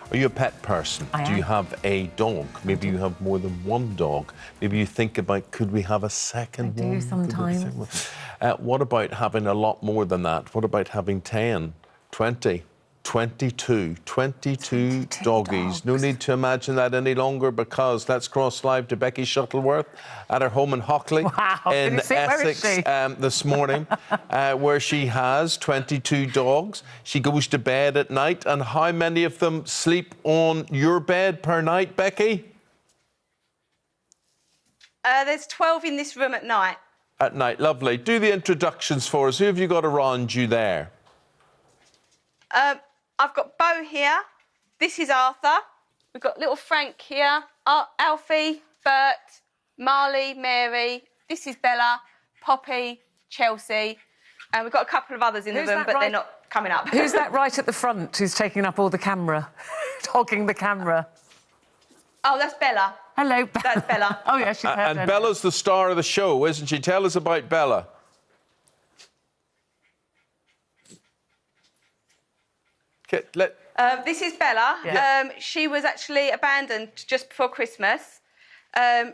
Are you a pet person? I am. Do you have a dog? Maybe you have more than one dog. Maybe you think about, could we have a second one? I do sometimes. What about having a lot more than that? What about having 10, 20, 22 doggies? dogs. No need to imagine that any longer, because let's cross live to Becky Shuttleworth at her home in Hockley in Essex this morning, where she has 22 dogs. She goes to bed at night, and how many of them sleep on your bed per night, Becky? There's 12 in this room at night. At night, lovely. Do the introductions for us. Who have you got around you there? I've got Bo here. This is Arthur. We've got little Frank here. Alfie, Bert, Marley, Mary. This is Bella, Poppy, Chelsea. And we've got a couple of others in the room, but they're not coming up. Who's that right at the front who's taking up all the camera? Hogging the camera? Oh, that's Bella. Hello. That's Bella. Oh, yeah, she's And Bella's the star of the show, isn't she? Tell us about Bella. This is Bella. Yeah. She was actually abandoned just before Christmas.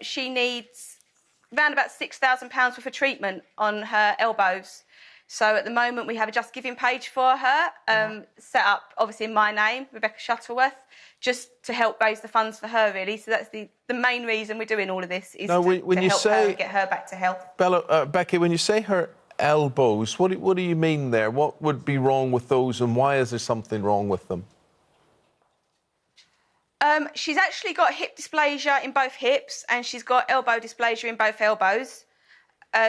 She needs around about £6,000 worth of treatment on her elbows. So at the moment we have a Just Giving page for her, set up obviously in my name, Rebecca Shuttleworth, just to help raise the funds for her, really. So that's the main reason we're doing all of this, is to help her and get her back to health. Bella, Becky, when you say her elbows, what do you mean there? What would be wrong with those, and why is there something wrong with them? She's actually got hip dysplasia in both hips, and she's got elbow dysplasia in both elbows.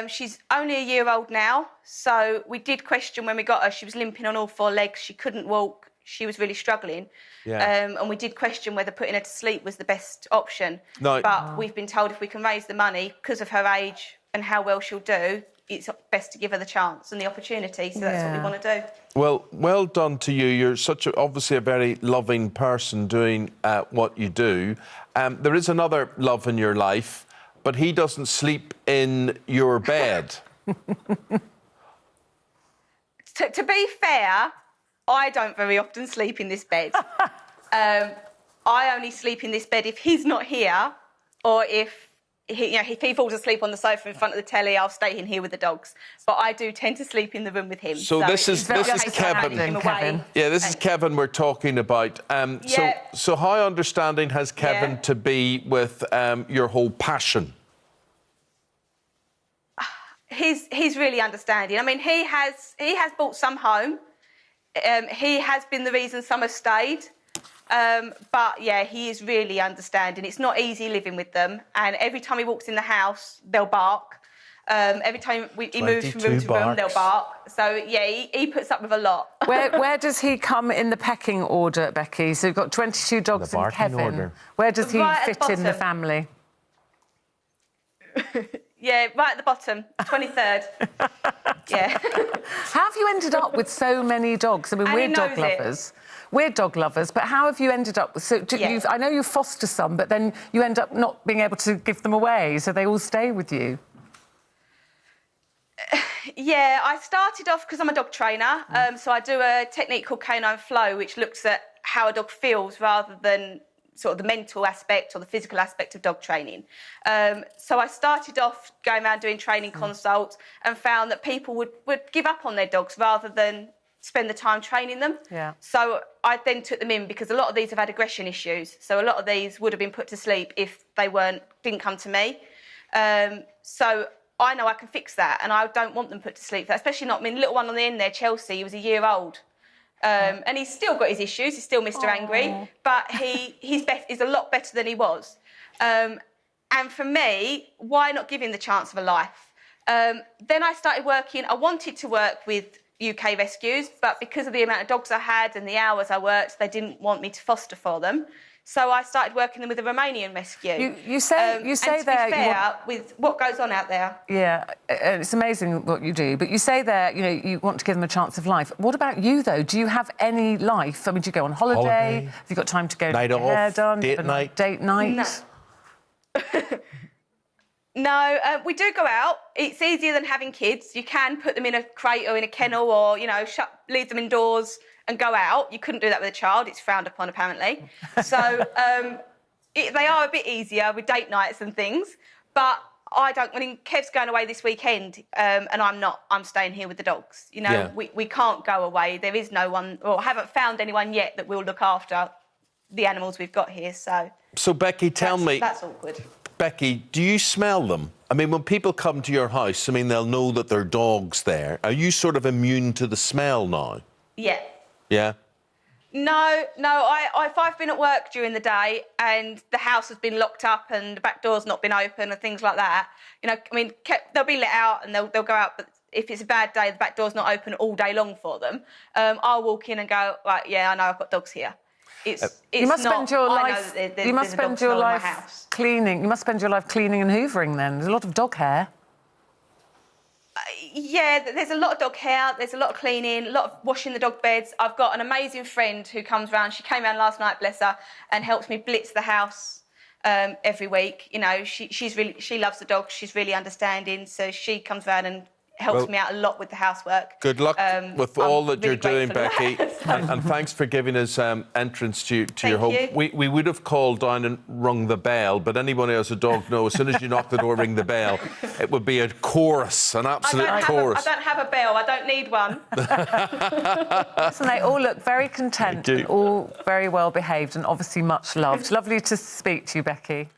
She's only a year old now, so we did question when we got her. She was limping on all four legs. She couldn't walk. She was really struggling. Yeah. And we did question whether putting her to sleep was the best option. No. But we've been told if we can raise the money, because of her age and how well she'll do, it's best to give her the chance and the opportunity. So that's what we want to do. Well done to you. You're obviously a very loving person doing what you do. There is another love in your life, but he doesn't sleep in your bed. To be fair, I don't very often sleep in this bed. I only sleep in this bed if he's not here, or if he falls asleep on the sofa in front of the telly, I'll stay in here with the dogs. But I do tend to sleep in the room with him. So this is Kevin. Yeah, this is Kevin we're talking about. So how understanding has Kevin to be with your whole passion? He's really understanding. I mean, he has brought some home. He has been the reason some have stayed. But yeah, he is really understanding. It's not easy living with them, and every time he walks in the house, they'll bark. Every time he moves from room to room, they'll bark. So yeah, he puts up with a lot. Where does he come in the pecking order, Becky? So you've got 22 dogs and Kevin. Order. Where does he fit in the family? Yeah, right at the bottom, 23rd. Yeah. How have you ended up with so many dogs? I mean, we're dog lovers. We're dog lovers, but how have you ended up with... I know you foster some, but then you end up not being able to give them away, so they all stay with you. Yeah, I started off because I'm a dog trainer, so I do a technique called Canine Flow, which looks at how a dog feels rather than sort of the mental aspect or the physical aspect of dog training. So I started off going around doing training consults and found that people would give up on their dogs rather than spend the time training them. Yeah. So I then took them in because a lot of these have had aggression issues. So a lot of these would have been put to sleep if they didn't come to me. So I know I can fix that, and I don't want them put to sleep. Especially not, I mean, little one on the end there, Chelsea, he was a year old. And he's still got his issues, he's still Mr. Angry, but he's a lot better than he was. And for me, why not give him the chance of a life? Then I started working, I wanted to work with UK rescues, but because of the amount of dogs I had and the hours I worked, they didn't want me to foster for them. So I started working with a Romanian rescue. You say and there... to be fair, with what goes on out there... Yeah, and it's amazing what you do, but you say there, you want to give them a chance of life. What about you, though? Do you have any life? I mean, do you go on holiday? Have you got time to go night get your hair done? Date night? Date night? No. No, we do go out. It's easier than having kids. You can put them in a crate or in a kennel or, leave them indoors and go out. You couldn't do that with a child. It's frowned upon, apparently. So they are a bit easier with date nights and things. But I mean, Kev's going away this weekend and I'm not. I'm staying here with the dogs. You know, we can't go away. There is no one, or I haven't found anyone yet that will look after the animals we've got here. So Becky, tell me... That's awkward. Becky, do you smell them? I mean, when people come to your house, I mean, they'll know that there are dogs there. Are you sort of immune to the smell now? Yeah. Yeah? No. If I've been at work during the day and the house has been locked up and the back door's not been open and things like that, you know, I mean, they'll be let out and they'll go out, but if it's a bad day, the back door's not open all day long for them, I'll walk in and go, right, yeah, I know I've got dogs here. You must spend your life cleaning. You must spend your life cleaning and hoovering. Then there's a lot of dog hair. Yeah, there's a lot of dog hair. There's a lot of cleaning, a lot of washing the dog beds. I've got an amazing friend who comes round. She came round last night, bless her, and helps me blitz the house every week. You know, she loves the dogs. She's really understanding, so she comes round and helps me out a lot with the housework. Good luck with all that you're doing, Becky. and thanks for giving us entrance to your home. We would have called down and rung the bell, but anyone who has a dog knows as soon as you knock the door, ring the bell, it would be a chorus, an absolute chorus. I don't have a bell. I don't need one. Listen, they all look very content and all very well behaved and obviously much loved. Lovely to speak to you, Becky.